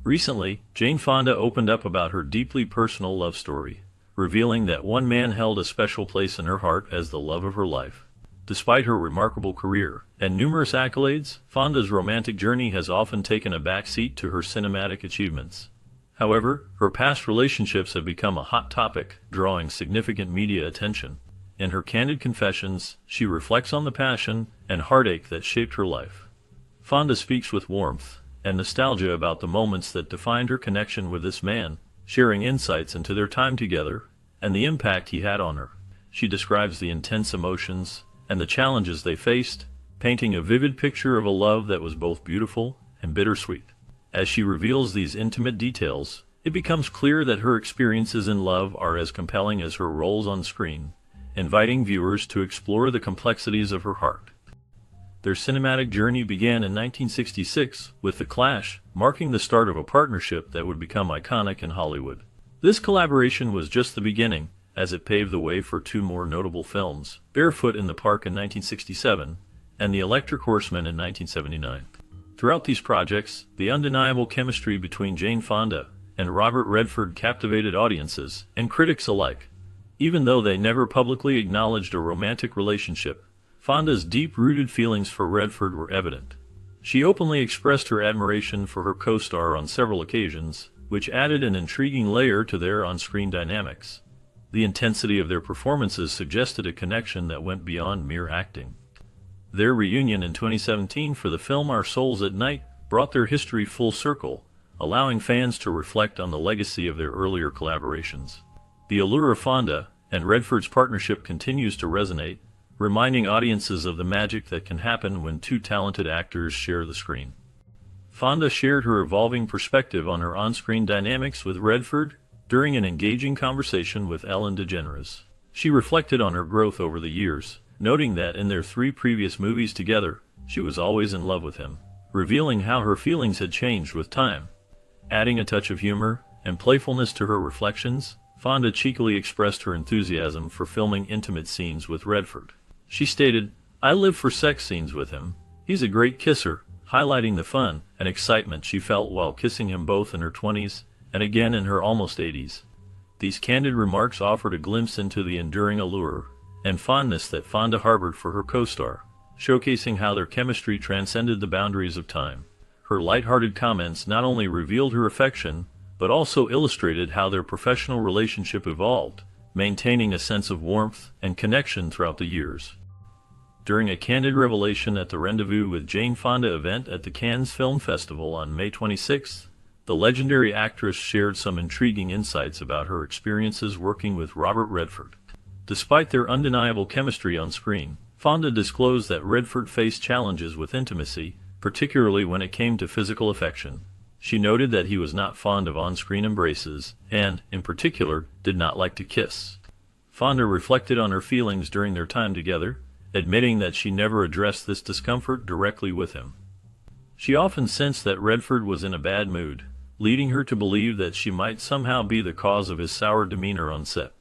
Recently, Jane Fonda opened up about her deeply personal love story, revealing that one man held a special place in her heart as the love of her life. Despite her remarkable career and numerous accolades, Fonda's romantic journey has often taken a backseat to her cinematic achievements. However, her past relationships have become a hot topic, drawing significant media attention. In her candid confessions, she reflects on the passion and heartache that shaped her life. Fonda speaks with warmth and nostalgia about the moments that defined her connection with this man, sharing insights into their time together and the impact he had on her. She describes the intense emotions and the challenges they faced, painting a vivid picture of a love that was both beautiful and bittersweet. As she reveals these intimate details, it becomes clear that her experiences in love are as compelling as her roles on screen, inviting viewers to explore the complexities of her heart. Their cinematic journey began in 1966 with The Clash, marking the start of a partnership that would become iconic in Hollywood. This collaboration was just the beginning, as it paved the way for two more notable films, Barefoot in the Park in 1967 and The Electric Horseman in 1979. Throughout these projects, the undeniable chemistry between Jane Fonda and Robert Redford captivated audiences and critics alike. Even though they never publicly acknowledged a romantic relationship, Fonda's deep-rooted feelings for Redford were evident. She openly expressed her admiration for her co-star on several occasions, which added an intriguing layer to their on-screen dynamics. The intensity of their performances suggested a connection that went beyond mere acting. Their reunion in 2017 for the film Our Souls at Night brought their history full circle, allowing fans to reflect on the legacy of their earlier collaborations. The allure of Fonda and Redford's partnership continues to resonate, reminding audiences of the magic that can happen when two talented actors share the screen. Fonda shared her evolving perspective on her on-screen dynamics with Redford during an engaging conversation with Ellen DeGeneres. She reflected on her growth over the years, noting that in their 3 previous movies together, she was always in love with him, revealing how her feelings had changed with time. Adding a touch of humor and playfulness to her reflections, Fonda cheekily expressed her enthusiasm for filming intimate scenes with Redford. She stated, "I live for sex scenes with him. He's a great kisser," highlighting the fun and excitement she felt while kissing him both in her 20s and again in her almost 80s. These candid remarks offered a glimpse into the enduring allure and fondness that Fonda harbored for her co-star, showcasing how their chemistry transcended the boundaries of time. Her lighthearted comments not only revealed her affection, but also illustrated how their professional relationship evolved, maintaining a sense of warmth and connection throughout the years. During a candid revelation at the Rendezvous with Jane Fonda event at the Cannes Film Festival on May 26, the legendary actress shared some intriguing insights about her experiences working with Robert Redford. Despite their undeniable chemistry on screen, Fonda disclosed that Redford faced challenges with intimacy, particularly when it came to physical affection. She noted that he was not fond of on-screen embraces and, in particular, did not like to kiss. Fonda reflected on her feelings during their time together, admitting that she never addressed this discomfort directly with him. She often sensed that Redford was in a bad mood, leading her to believe that she might somehow be the cause of his sour demeanor on set.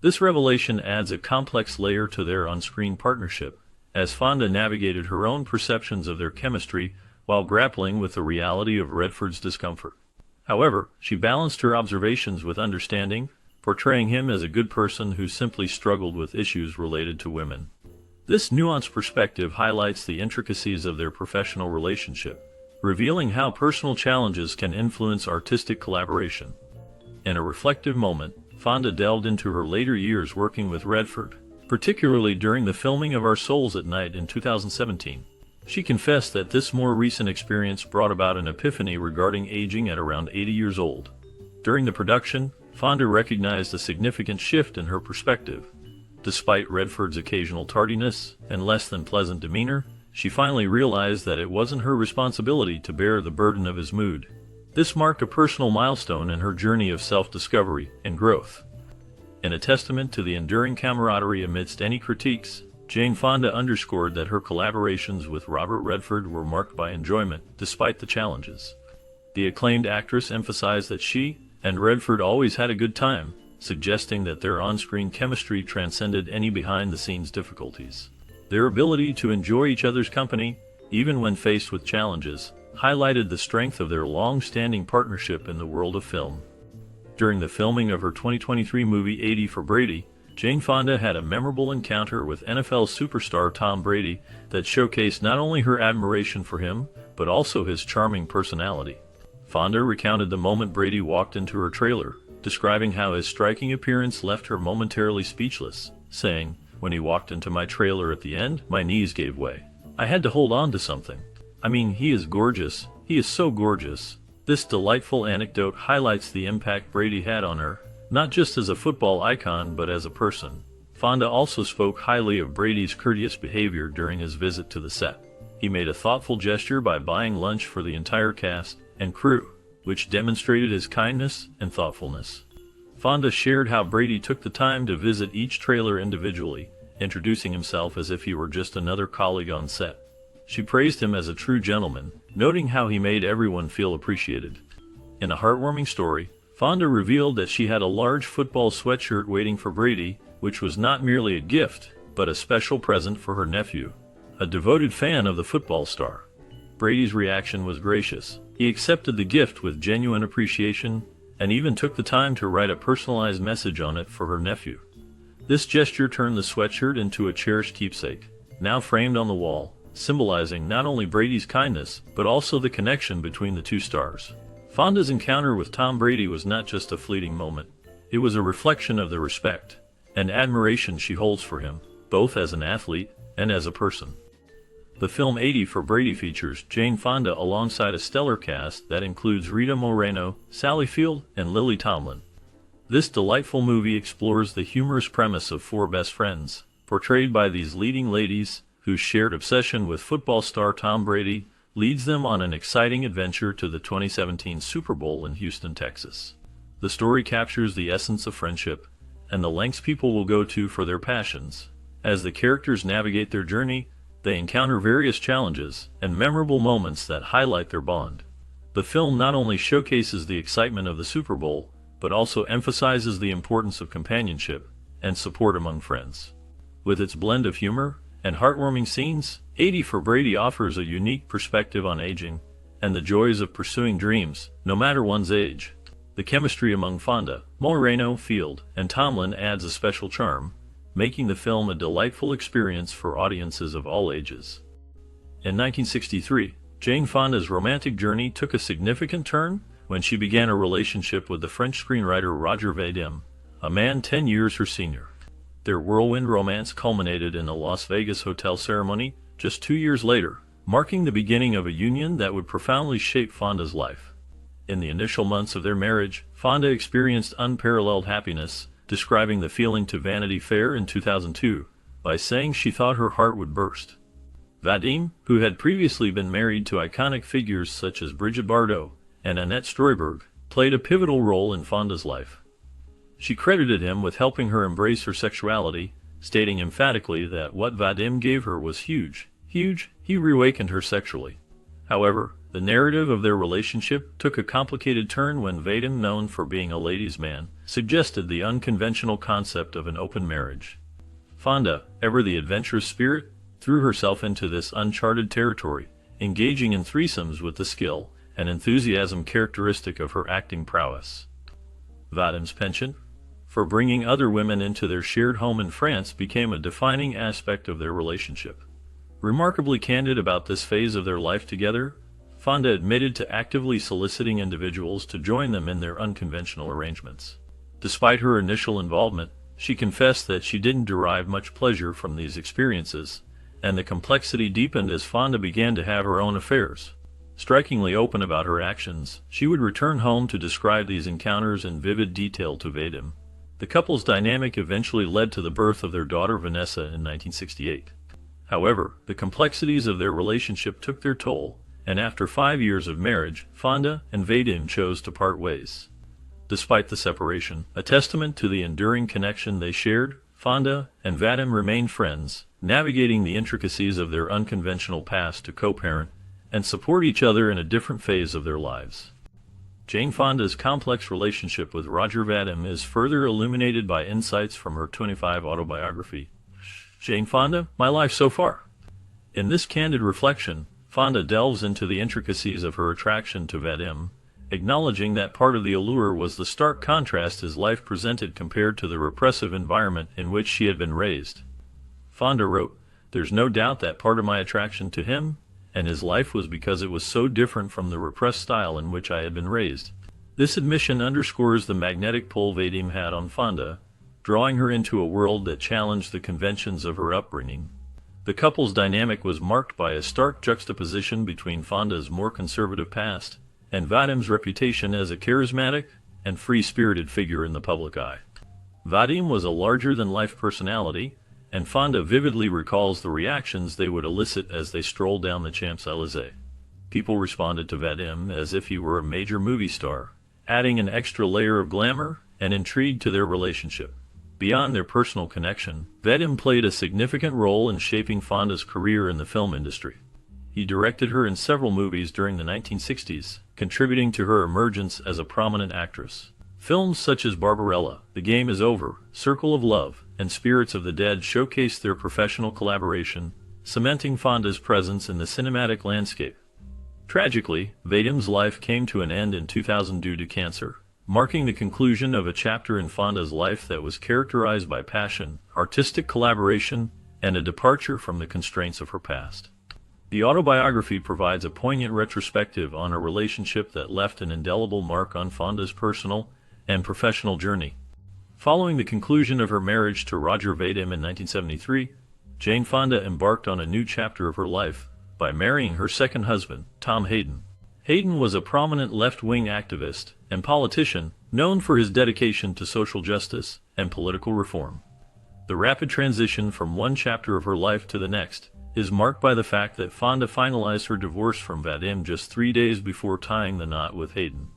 This revelation adds a complex layer to their on-screen partnership, as Fonda navigated her own perceptions of their chemistry while grappling with the reality of Redford's discomfort. However, she balanced her observations with understanding, portraying him as a good person who simply struggled with issues related to women. This nuanced perspective highlights the intricacies of their professional relationship, revealing how personal challenges can influence artistic collaboration. In a reflective moment, Fonda delved into her later years working with Redford, particularly during the filming of Our Souls at Night in 2017. She confessed that this more recent experience brought about an epiphany regarding aging at around 80 years old. During the production, Fonda recognized a significant shift in her perspective. Despite Redford's occasional tardiness and less than pleasant demeanor, she finally realized that it wasn't her responsibility to bear the burden of his mood. This marked a personal milestone in her journey of self-discovery and growth. In a testament to the enduring camaraderie amidst any critiques, Jane Fonda underscored that her collaborations with Robert Redford were marked by enjoyment, despite the challenges. The acclaimed actress emphasized that she and Redford always had a good time, suggesting that their on-screen chemistry transcended any behind-the-scenes difficulties. Their ability to enjoy each other's company, even when faced with challenges, highlighted the strength of their long-standing partnership in the world of film. During the filming of her 2023 movie 80 for Brady, Jane Fonda had a memorable encounter with NFL superstar Tom Brady that showcased not only her admiration for him, but also his charming personality. Fonda recounted the moment Brady walked into her trailer, describing how his striking appearance left her momentarily speechless, saying, "When he walked into my trailer at the end, my knees gave way. I had to hold on to something. I mean, he is gorgeous. He is so gorgeous." This delightful anecdote highlights the impact Brady had on her, not just as a football icon but as a person. Fonda also spoke highly of Brady's courteous behavior during his visit to the set. He made a thoughtful gesture by buying lunch for the entire cast and crew, which demonstrated his kindness and thoughtfulness. Fonda shared how Brady took the time to visit each trailer individually, introducing himself as if he were just another colleague on set. She praised him as a true gentleman, noting how he made everyone feel appreciated. In a heartwarming story, Fonda revealed that she had a large football sweatshirt waiting for Brady, which was not merely a gift, but a special present for her nephew, a devoted fan of the football star. Brady's reaction was gracious. He accepted the gift with genuine appreciation, and even took the time to write a personalized message on it for her nephew. This gesture turned the sweatshirt into a cherished keepsake, now framed on the wall, symbolizing not only Brady's kindness, but also the connection between the two stars. Fonda's encounter with Tom Brady was not just a fleeting moment. It was a reflection of the respect and admiration she holds for him, both as an athlete and as a person. The film 80 for Brady features Jane Fonda alongside a stellar cast that includes Rita Moreno, Sally Field, and Lily Tomlin. This delightful movie explores the humorous premise of four best friends, portrayed by these leading ladies, whose shared obsession with football star Tom Brady leads them on an exciting adventure to the 2017 Super Bowl in Houston, Texas. The story captures the essence of friendship and the lengths people will go to for their passions. As the characters navigate their journey, they encounter various challenges and memorable moments that highlight their bond. The film not only showcases the excitement of the Super Bowl, but also emphasizes the importance of companionship and support among friends. With its blend of humor and heartwarming scenes, 80 for Brady offers a unique perspective on aging and the joys of pursuing dreams, no matter one's age. The chemistry among Fonda, Moreno, Field, and Tomlin adds a special charm, making the film a delightful experience for audiences of all ages. In 1963, Jane Fonda's romantic journey took a significant turn when she began a relationship with the French screenwriter Roger Vadim, a man 10 years her senior. Their whirlwind romance culminated in a Las Vegas hotel ceremony just 2 years later, marking the beginning of a union that would profoundly shape Fonda's life. In the initial months of their marriage, Fonda experienced unparalleled happiness, describing the feeling to Vanity Fair in 2002 by saying she thought her heart would burst. Vadim, who had previously been married to iconic figures such as Brigitte Bardot and Annette Streuberg, played a pivotal role in Fonda's life. She credited him with helping her embrace her sexuality, stating emphatically that what Vadim gave her was huge. He reawakened her sexually. However, the narrative of their relationship took a complicated turn when Vadim, known for being a ladies' man, suggested the unconventional concept of an open marriage. Fonda, ever the adventurous spirit, threw herself into this uncharted territory, engaging in threesomes with the skill and enthusiasm characteristic of her acting prowess. Vadim's penchant for bringing other women into their shared home in France became a defining aspect of their relationship. Remarkably candid about this phase of their life together, Fonda admitted to actively soliciting individuals to join them in their unconventional arrangements. Despite her initial involvement, she confessed that she didn't derive much pleasure from these experiences, and the complexity deepened as Fonda began to have her own affairs. Strikingly open about her actions, she would return home to describe these encounters in vivid detail to Vadim. The couple's dynamic eventually led to the birth of their daughter Vanessa in 1968. However, the complexities of their relationship took their toll, and after 5 years of marriage, Fonda and Vadim chose to part ways. Despite the separation, a testament to the enduring connection they shared, Fonda and Vadim remained friends, navigating the intricacies of their unconventional past to co-parent and support each other in a different phase of their lives. Jane Fonda's complex relationship with Roger Vadim is further illuminated by insights from her 25 autobiography, Jane Fonda, My Life So Far. In this candid reflection, Fonda delves into the intricacies of her attraction to Vadim, acknowledging that part of the allure was the stark contrast his life presented compared to the repressive environment in which she had been raised. Fonda wrote, "There's no doubt that part of my attraction to him and his life was because it was so different from the repressed style in which I had been raised." This admission underscores the magnetic pull Vadim had on Fonda, drawing her into a world that challenged the conventions of her upbringing. The couple's dynamic was marked by a stark juxtaposition between Fonda's more conservative past and Vadim's reputation as a charismatic and free-spirited figure in the public eye. Vadim was a larger-than-life personality, and Fonda vividly recalls the reactions they would elicit as they strolled down the Champs-Élysées. People responded to Vadim as if he were a major movie star, adding an extra layer of glamour and intrigue to their relationship. Beyond their personal connection, Vadim played a significant role in shaping Fonda's career in the film industry. He directed her in several movies during the 1960s, contributing to her emergence as a prominent actress. Films such as Barbarella, The Game Is Over, Circle of Love, and Spirits of the Dead showcased their professional collaboration, cementing Fonda's presence in the cinematic landscape. Tragically, Vadim's life came to an end in 2000 due to cancer, marking the conclusion of a chapter in Fonda's life that was characterized by passion, artistic collaboration, and a departure from the constraints of her past. The autobiography provides a poignant retrospective on a relationship that left an indelible mark on Fonda's personal and professional journey. Following the conclusion of her marriage to Roger Vadim in 1973, Jane Fonda embarked on a new chapter of her life by marrying her second husband, Tom Hayden. Hayden was a prominent left-wing activist and politician known for his dedication to social justice and political reform. The rapid transition from one chapter of her life to the next is marked by the fact that Fonda finalized her divorce from Vadim just 3 days before tying the knot with Hayden.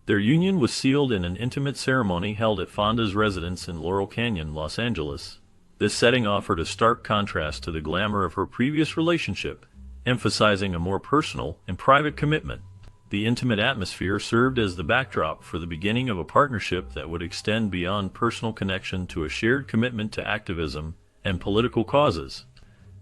Their union was sealed in an intimate ceremony held at Fonda's residence in Laurel Canyon, Los Angeles. This setting offered a stark contrast to the glamour of her previous relationship, emphasizing a more personal and private commitment. The intimate atmosphere served as the backdrop for the beginning of a partnership that would extend beyond personal connection to a shared commitment to activism and political causes.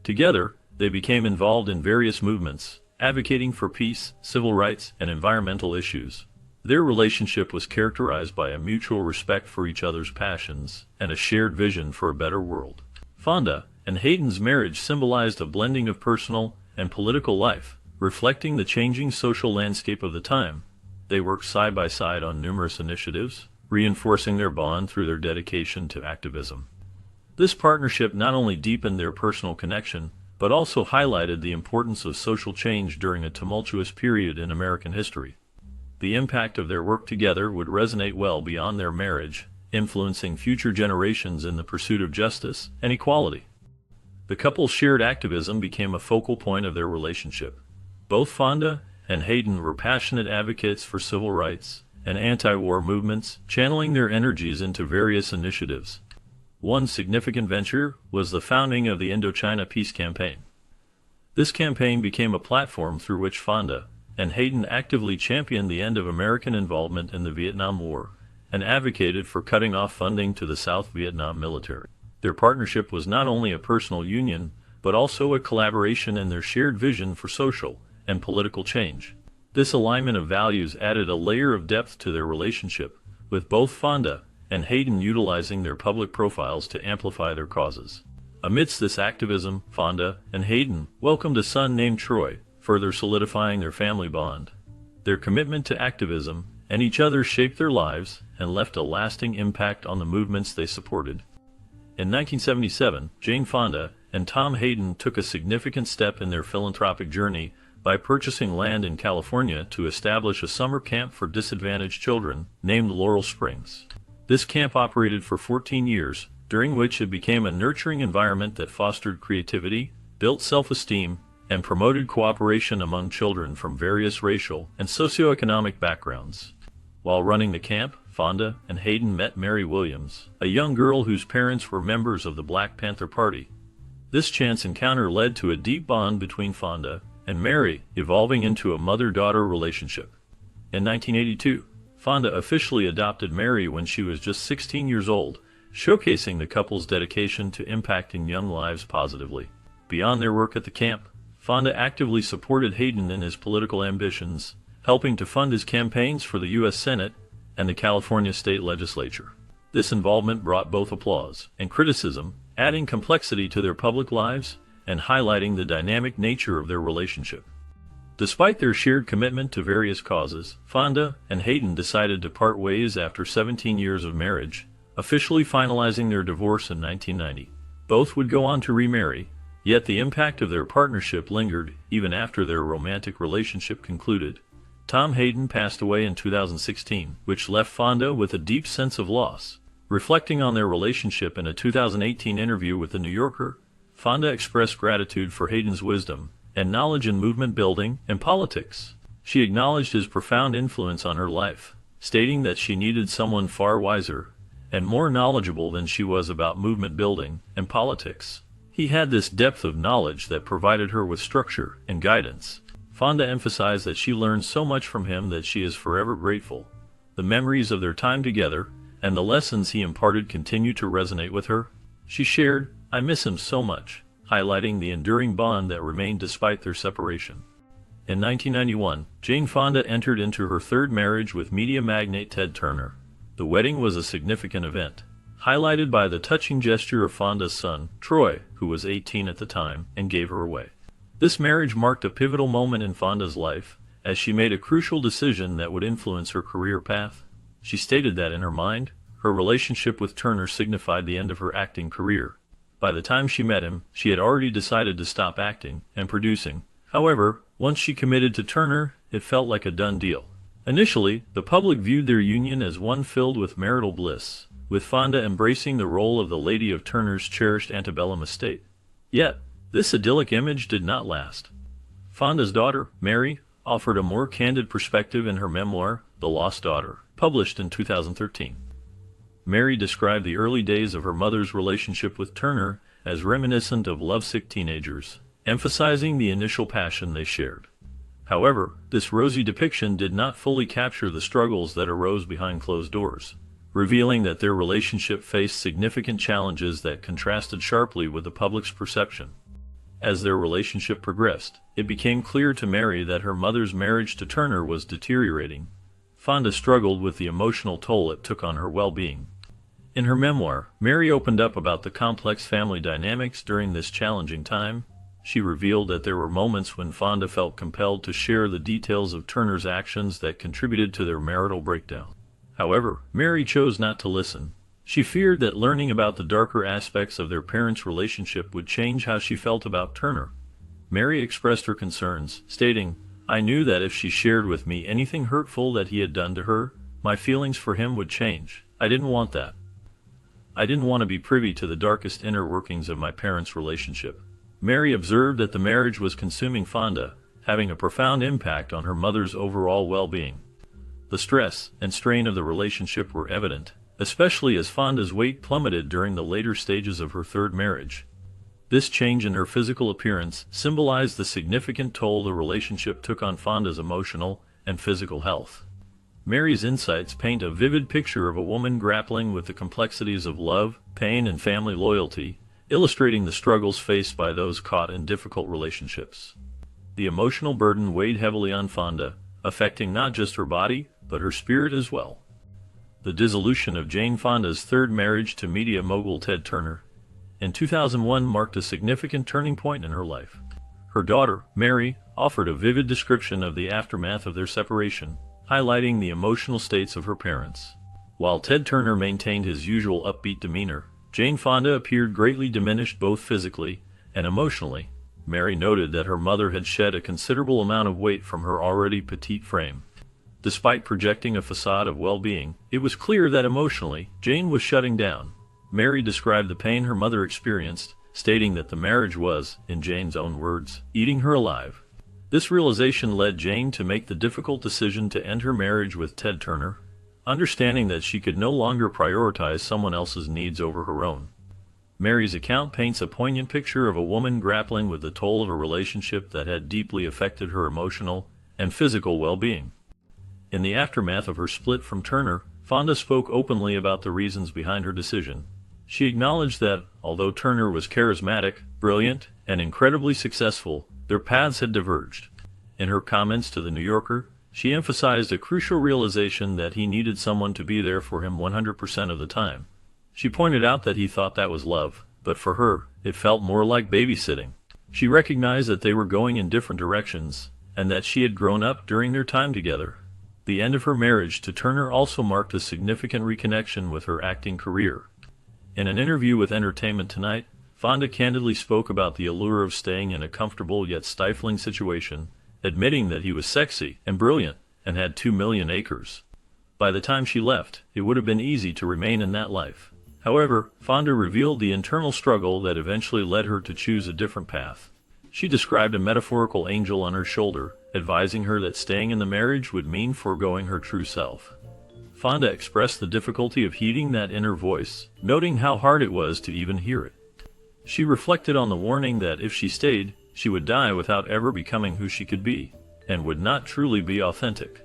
Together, they became involved in various movements, advocating for peace, civil rights, and environmental issues. Their relationship was characterized by a mutual respect for each other's passions and a shared vision for a better world. Fonda and Hayden's marriage symbolized a blending of personal and political life, reflecting the changing social landscape of the time. They worked side by side on numerous initiatives, reinforcing their bond through their dedication to activism. This partnership not only deepened their personal connection, but also highlighted the importance of social change during a tumultuous period in American history. The impact of their work together would resonate well beyond their marriage, influencing future generations in the pursuit of justice and equality. The couple's shared activism became a focal point of their relationship. Both Fonda and Hayden were passionate advocates for civil rights and anti-war movements, channeling their energies into various initiatives. One significant venture was the founding of the Indochina Peace Campaign. This campaign became a platform through which Fonda and Hayden actively championed the end of American involvement in the Vietnam War and advocated for cutting off funding to the South Vietnam military. Their partnership was not only a personal union, but also a collaboration in their shared vision for social and political change. This alignment of values added a layer of depth to their relationship, with both Fonda and Hayden utilizing their public profiles to amplify their causes. Amidst this activism, Fonda and Hayden welcomed a son named Troy, further solidifying their family bond. Their commitment to activism and each other shaped their lives and left a lasting impact on the movements they supported. In 1977, Jane Fonda and Tom Hayden took a significant step in their philanthropic journey by purchasing land in California to establish a summer camp for disadvantaged children named Laurel Springs. This camp operated for 14 years, during which it became a nurturing environment that fostered creativity, built self-esteem, and promoted cooperation among children from various racial and socioeconomic backgrounds. While running the camp, Fonda and Hayden met Mary Williams, a young girl whose parents were members of the Black Panther Party. This chance encounter led to a deep bond between Fonda and Mary, evolving into a mother-daughter relationship. In 1982, Fonda officially adopted Mary when she was just 16 years old, showcasing the couple's dedication to impacting young lives positively. Beyond their work at the camp, Fonda actively supported Hayden in his political ambitions, helping to fund his campaigns for the U.S. Senate and the California state legislature. This involvement brought both applause and criticism, adding complexity to their public lives and highlighting the dynamic nature of their relationship. Despite their shared commitment to various causes, Fonda and Hayden decided to part ways after 17 years of marriage, officially finalizing their divorce in 1990. Both would go on to remarry, yet the impact of their partnership lingered even after their romantic relationship concluded. Tom Hayden passed away in 2016, which left Fonda with a deep sense of loss. Reflecting on their relationship in a 2018 interview with The New Yorker, Fonda expressed gratitude for Hayden's wisdom and knowledge in movement building and politics. She acknowledged his profound influence on her life, stating that she needed someone far wiser and more knowledgeable than she was about movement building and politics. He had this depth of knowledge that provided her with structure and guidance. Fonda emphasized that she learned so much from him that she is forever grateful. The memories of their time together and the lessons he imparted continue to resonate with her. She shared, "I miss him so much," highlighting the enduring bond that remained despite their separation. In 1991, Jane Fonda entered into her third marriage with media magnate Ted Turner. The wedding was a significant event, highlighted by the touching gesture of Fonda's son, Troy, who was 18 at the time, and gave her away. This marriage marked a pivotal moment in Fonda's life, as she made a crucial decision that would influence her career path. She stated that in her mind, her relationship with Turner signified the end of her acting career. By the time she met him, she had already decided to stop acting and producing. However, once she committed to Turner, it felt like a done deal. Initially, the public viewed their union as one filled with marital bliss, with Fonda embracing the role of the lady of Turner's cherished antebellum estate. Yet, this idyllic image did not last. Fonda's daughter, Mary, offered a more candid perspective in her memoir, The Lost Daughter, published in 2013. Mary described the early days of her mother's relationship with Turner as reminiscent of lovesick teenagers, emphasizing the initial passion they shared. However, this rosy depiction did not fully capture the struggles that arose behind closed doors, revealing that their relationship faced significant challenges that contrasted sharply with the public's perception. As their relationship progressed, it became clear to Mary that her mother's marriage to Turner was deteriorating. Fonda struggled with the emotional toll it took on her well-being. In her memoir, Mary opened up about the complex family dynamics during this challenging time. She revealed that there were moments when Fonda felt compelled to share the details of Turner's actions that contributed to their marital breakdown. However, Mary chose not to listen. She feared that learning about the darker aspects of their parents' relationship would change how she felt about Turner. Mary expressed her concerns, stating, "I knew that if she shared with me anything hurtful that he had done to her, my feelings for him would change. I didn't want that. I didn't want to be privy to the darkest inner workings of my parents' relationship." Mary observed that the marriage was consuming Fonda, having a profound impact on her mother's overall well-being. The stress and strain of the relationship were evident, especially as Fonda's weight plummeted during the later stages of her third marriage. This change in her physical appearance symbolized the significant toll the relationship took on Fonda's emotional and physical health. Mary's insights paint a vivid picture of a woman grappling with the complexities of love, pain, and family loyalty, illustrating the struggles faced by those caught in difficult relationships. The emotional burden weighed heavily on Fonda, affecting not just her body, but her spirit as well. The dissolution of Jane Fonda's third marriage to media mogul Ted Turner in 2001 marked a significant turning point in her life. Her daughter, Mary, offered a vivid description of the aftermath of their separation, highlighting the emotional states of her parents. While Ted Turner maintained his usual upbeat demeanor, Jane Fonda appeared greatly diminished both physically and emotionally. Mary noted that her mother had shed a considerable amount of weight from her already petite frame. Despite projecting a facade of well-being, it was clear that emotionally, Jane was shutting down. Mary described the pain her mother experienced, stating that the marriage was, in Jane's own words, eating her alive. This realization led Jane to make the difficult decision to end her marriage with Ted Turner, understanding that she could no longer prioritize someone else's needs over her own. Mary's account paints a poignant picture of a woman grappling with the toll of a relationship that had deeply affected her emotional and physical well-being. In the aftermath of her split from Turner, Fonda spoke openly about the reasons behind her decision. She acknowledged that, although Turner was charismatic, brilliant, and incredibly successful, Their paths had diverged. In her comments to The New Yorker, she emphasized a crucial realization that he needed someone to be there for him 100% of the time. She pointed out that he thought that was love, but for her, it felt more like babysitting. She recognized that they were going in different directions, and that she had grown up during their time together. The end of her marriage to Turner also marked a significant reconnection with her acting career. In an interview with Entertainment Tonight, Fonda candidly spoke about the allure of staying in a comfortable yet stifling situation, admitting that he was sexy and brilliant and had 2 million acres. By the time she left, it would have been easy to remain in that life. However, Fonda revealed the internal struggle that eventually led her to choose a different path. She described a metaphorical angel on her shoulder, advising her that staying in the marriage would mean foregoing her true self. Fonda expressed the difficulty of heeding that inner voice, noting how hard it was to even hear it. She reflected on the warning that if she stayed, she would die without ever becoming who she could be, and would not truly be authentic.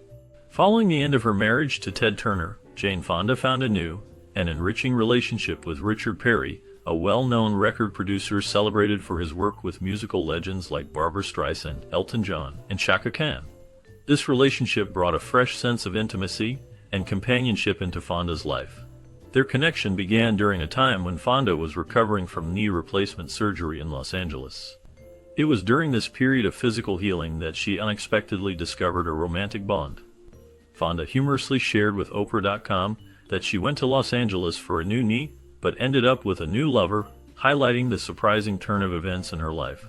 Following the end of her marriage to Ted Turner, Jane Fonda found a new and enriching relationship with Richard Perry, a well-known record producer celebrated for his work with musical legends like Barbra Streisand, Elton John, and Chaka Khan. This relationship brought a fresh sense of intimacy and companionship into Fonda's life. Their connection began during a time when Fonda was recovering from knee replacement surgery in Los Angeles. It was during this period of physical healing that she unexpectedly discovered a romantic bond. Fonda humorously shared with Oprah.com that she went to Los Angeles for a new knee, but ended up with a new lover, highlighting the surprising turn of events in her life.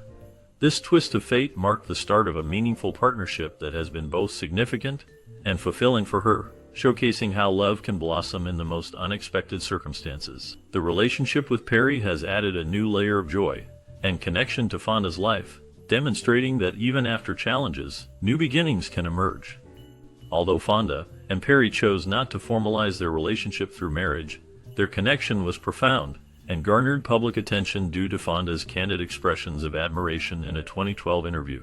This twist of fate marked the start of a meaningful partnership that has been both significant and fulfilling for her, showcasing how love can blossom in the most unexpected circumstances. The relationship with Perry has added a new layer of joy and connection to Fonda's life, demonstrating that even after challenges, new beginnings can emerge. Although Fonda and Perry chose not to formalize their relationship through marriage, their connection was profound and garnered public attention due to Fonda's candid expressions of admiration in a 2012 interview.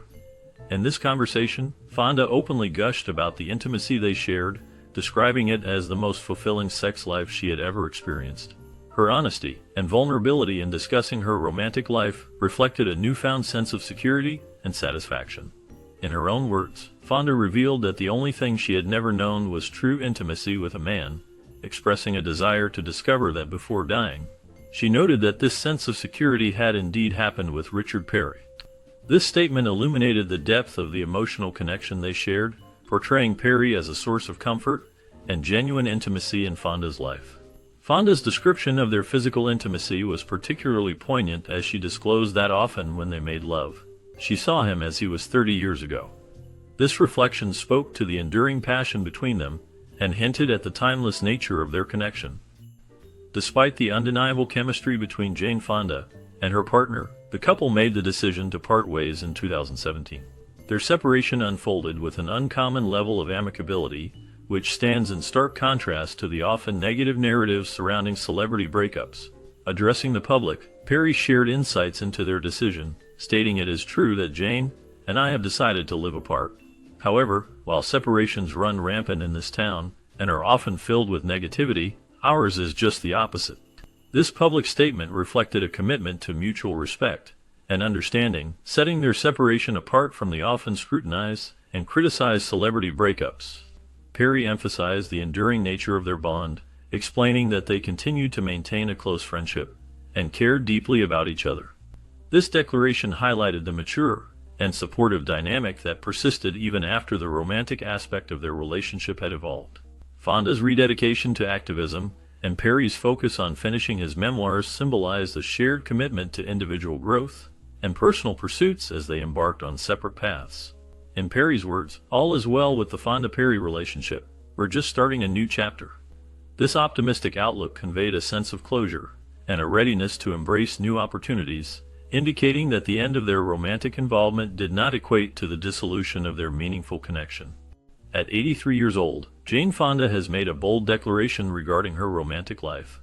In this conversation, Fonda openly gushed about the intimacy they shared, describing it as the most fulfilling sex life she had ever experienced. Her honesty and vulnerability in discussing her romantic life reflected a newfound sense of security and satisfaction. In her own words, Fonda revealed that the only thing she had never known was true intimacy with a man, expressing a desire to discover that before dying. She noted that this sense of security had indeed happened with Richard Perry. This statement illuminated the depth of the emotional connection they shared, portraying Perry as a source of comfort and genuine intimacy in Fonda's life. Fonda's description of their physical intimacy was particularly poignant as she disclosed that often when they made love, she saw him as he was 30 years ago. This reflection spoke to the enduring passion between them and hinted at the timeless nature of their connection. Despite the undeniable chemistry between Jane Fonda and her partner, the couple made the decision to part ways in 2017. Their separation unfolded with an uncommon level of amicability, which stands in stark contrast to the often negative narratives surrounding celebrity breakups. Addressing the public, Perry shared insights into their decision, stating it is true that Jane and I have decided to live apart. However, while separations run rampant in this town and are often filled with negativity, ours is just the opposite. This public statement reflected a commitment to mutual respect and understanding, setting their separation apart from the often scrutinized and criticized celebrity breakups. Perry emphasized the enduring nature of their bond, explaining that they continued to maintain a close friendship and cared deeply about each other. This declaration highlighted the mature and supportive dynamic that persisted even after the romantic aspect of their relationship had evolved. Fonda's rededication to activism and Perry's focus on finishing his memoirs symbolized a shared commitment to individual growth and personal pursuits as they embarked on separate paths. In Perry's words, all is well with the Fonda-Perry relationship. We're just starting a new chapter. This optimistic outlook conveyed a sense of closure and a readiness to embrace new opportunities, indicating that the end of their romantic involvement did not equate to the dissolution of their meaningful connection. At 83 years old, Jane Fonda has made a bold declaration regarding her romantic life.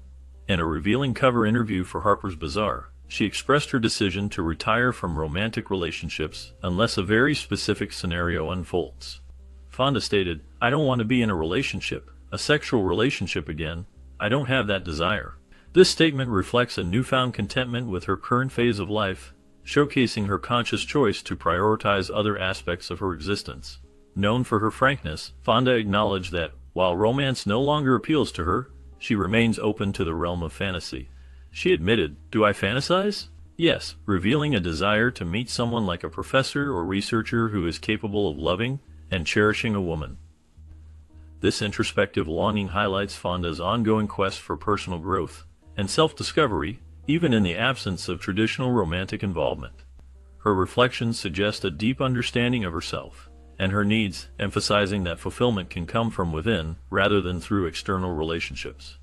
In a revealing cover interview for Harper's Bazaar, she expressed her decision to retire from romantic relationships unless a very specific scenario unfolds. Fonda stated, "I don't want to be in a relationship, a sexual relationship again. I don't have that desire." This statement reflects a newfound contentment with her current phase of life, showcasing her conscious choice to prioritize other aspects of her existence. Known for her frankness, Fonda acknowledged that, while romance no longer appeals to her, she remains open to the realm of fantasy. She admitted, "Do I fantasize? Yes," revealing a desire to meet someone like a professor or researcher who is capable of loving and cherishing a woman. This introspective longing highlights Fonda's ongoing quest for personal growth and self-discovery, even in the absence of traditional romantic involvement. Her reflections suggest a deep understanding of herself and her needs, emphasizing that fulfillment can come from within rather than through external relationships.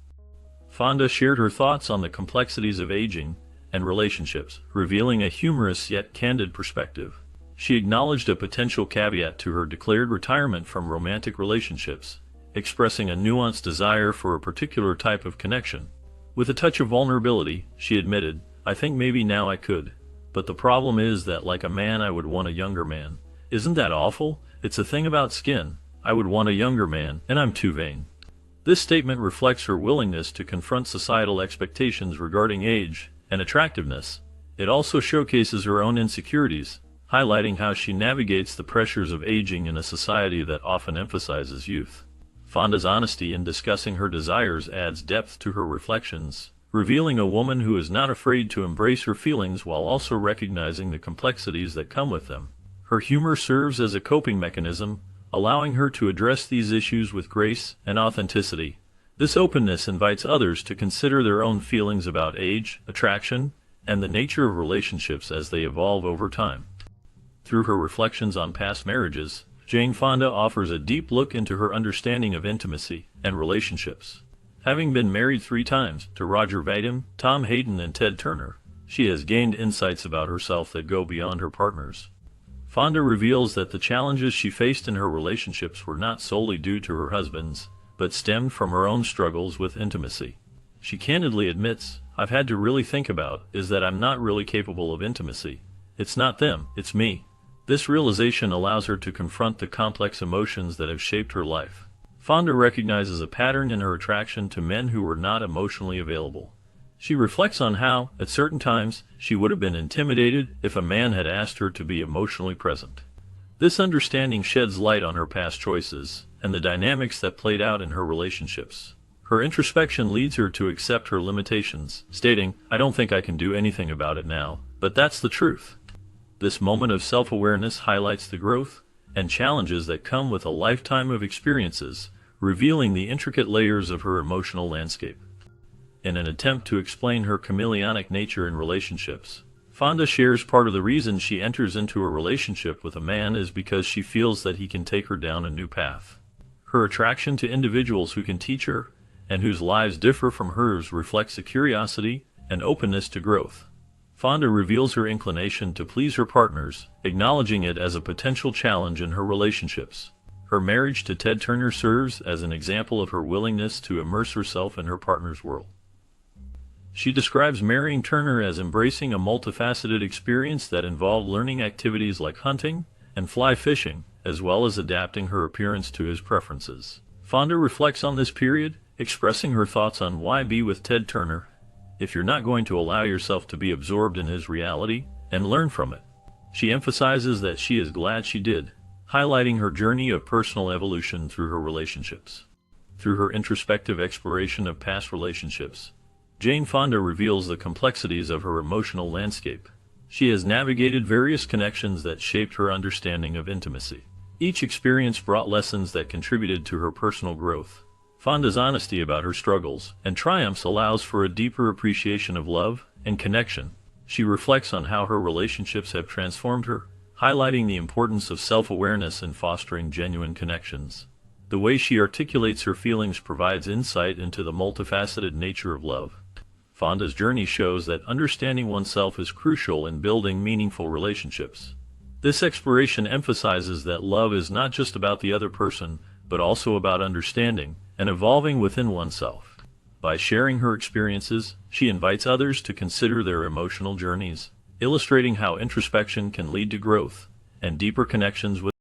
Fonda shared her thoughts on the complexities of aging and relationships, revealing a humorous yet candid perspective. She acknowledged a potential caveat to her declared retirement from romantic relationships, expressing a nuanced desire for a particular type of connection. With a touch of vulnerability, she admitted, "I think maybe now I could. But the problem is that like a man I would want a younger man. Isn't that awful? It's a thing about skin. I would want a younger man, and I'm too vain." This statement reflects her willingness to confront societal expectations regarding age and attractiveness. It also showcases her own insecurities, highlighting how she navigates the pressures of aging in a society that often emphasizes youth. Fonda's honesty in discussing her desires adds depth to her reflections, revealing a woman who is not afraid to embrace her feelings while also recognizing the complexities that come with them. Her humor serves as a coping mechanism, allowing her to address these issues with grace and authenticity. This openness invites others to consider their own feelings about age, attraction, and the nature of relationships as they evolve over time. Through her reflections on past marriages, Jane Fonda offers a deep look into her understanding of intimacy and relationships. Having been married 3 times to Roger Vadim, Tom Hayden, and Ted Turner, she has gained insights about herself that go beyond her partners. Fonda reveals that the challenges she faced in her relationships were not solely due to her husband's, but stemmed from her own struggles with intimacy. She candidly admits, "I've had to really think about is that I'm not really capable of intimacy. It's not them, it's me." This realization allows her to confront the complex emotions that have shaped her life. Fonda recognizes a pattern in her attraction to men who were not emotionally available. She reflects on how, at certain times, she would have been intimidated if a man had asked her to be emotionally present. This understanding sheds light on her past choices and the dynamics that played out in her relationships. Her introspection leads her to accept her limitations, stating, "I don't think I can do anything about it now, but that's the truth." This moment of self-awareness highlights the growth and challenges that come with a lifetime of experiences, revealing the intricate layers of her emotional landscape. In an attempt to explain her chameleonic nature in relationships, Fonda shares part of the reason she enters into a relationship with a man is because she feels that he can take her down a new path. Her attraction to individuals who can teach her and whose lives differ from hers reflects a curiosity and openness to growth. Fonda reveals her inclination to please her partners, acknowledging it as a potential challenge in her relationships. Her marriage to Ted Turner serves as an example of her willingness to immerse herself in her partner's world. She describes marrying Turner as embracing a multifaceted experience that involved learning activities like hunting and fly fishing, as well as adapting her appearance to his preferences. Fonda reflects on this period, expressing her thoughts on why be with Ted Turner if you're not going to allow yourself to be absorbed in his reality and learn from it. She emphasizes that she is glad she did, highlighting her journey of personal evolution through her relationships. Through her introspective exploration of past relationships, Jane Fonda reveals the complexities of her emotional landscape. She has navigated various connections that shaped her understanding of intimacy. Each experience brought lessons that contributed to her personal growth. Fonda's honesty about her struggles and triumphs allows for a deeper appreciation of love and connection. She reflects on how her relationships have transformed her, highlighting the importance of self-awareness in fostering genuine connections. The way she articulates her feelings provides insight into the multifaceted nature of love. Fonda's journey shows that understanding oneself is crucial in building meaningful relationships. This exploration emphasizes that love is not just about the other person, but also about understanding and evolving within oneself. By sharing her experiences, she invites others to consider their emotional journeys, illustrating how introspection can lead to growth and deeper connections with